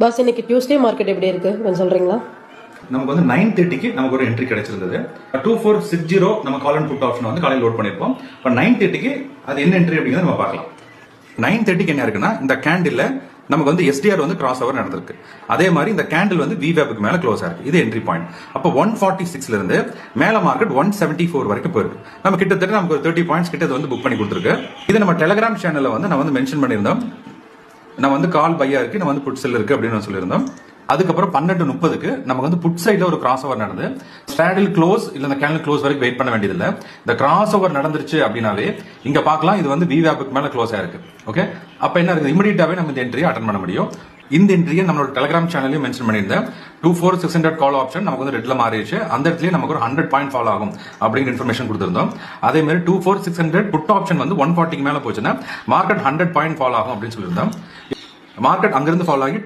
Pass இன்னைக்கு Tuesday market எப்படி இருக்கு கொஞ்சம் சொல்றீங்களா? நமக்கு வந்து 9:30க்கு நமக்கு ஒரு என்ட்ரி கிடைச்சிருந்தது. 2460 நம்ம கால் அண்ட் புட் ஆப்ஷன் வந்து காலையில் லோட் பண்ணிருப்போம். இப்போ 9:30க்கு அது என்ன என்ட்ரி அப்படிங்கிறத நம்ம பார்க்கலாம். 9:30க்கு என்ன இருக்குன்னா இந்த கேண்டில் நமக்கு வந்து எஸ்டிஆர் வந்து கிராஸ் ஓவர் நடந்திருக்கு. அதே மாதிரி இந்த கேண்டில் வந்து விவேப்புக்கு மேல க்ளோஸ் ஆயிருக்கு. இது என்ட்ரி பாயிண்ட். அப்போ 146ல இருந்து மேல மார்க்கெட் 174 வரைக்கும் போயிருக்கு. நம்ம கிட்டத்தட்ட நமக்கு ஒரு 30 பாயிண்ட்ஸ் கிட்ட வந்து புக் பண்ணி கொடுத்துருக்கு. இது நம்ம டெலிகிராம் சேனல்ல வந்து நான் வந்து மென்ஷன் பண்ணியிருந்தோம். நான் வந்து கால் பையா இருக்கு, நான் வந்து புட் செல் இருக்கு அப்படின்னு சொல்லியிருந்தோம். அதுக்கப்புறம் 12:30க்கு நமக்கு வந்து புட் சைட்ல ஒரு கிராஸ் ஓவர் நடந்து ஸ்டாடில் க்ளோஸ் இல்ல இந்த கேண்டில் க்ளோஸ் வரைக்கும் வெயிட் பண்ண வேண்டியதில்லை. இந்த கிராஸ் ஓவர் நடந்துருச்சு அப்படின்னாவே இங்க பார்க்கலாம் இது வந்து விவேப்புக்கு மேல க்ளோஸ் ஆயிருக்கு. ஓகே, அப்ப என்ன இருக்கு, இமிடியேட்டாவே நம்ம இந்த என்ட்ரியை அட்டன் பண்ண முடியும். இந்த என்ட்ரியை நம்மளோட டெலிகிராம் சேனலையும் மென்ஷன் பண்ணியிருந்தேன். 24600 கால் ஆப்ஷன் நமக்கு வந்து ரெட்ல மாறிடுச்சு. அந்த இடத்துலயே நமக்கு ஒரு 100 பாயிண்ட் ஃபாலோ ஆகும் அப்படிங்கிற இன்ஃபர்மேஷன் கொடுத்திருந்தோம். அதே மாதிரி 24600 புட் ஆப்ஷன் வந்து 140க்கு மேல போச்சுன்னா மார்க்கெட் 100 பாயிண்ட் ஃபாலோ ஆகும் அப்படின்னு சொல்லியிருந்தோம். மார்க்கெட் அங்கிருந்து ஃபாலோ ஆகி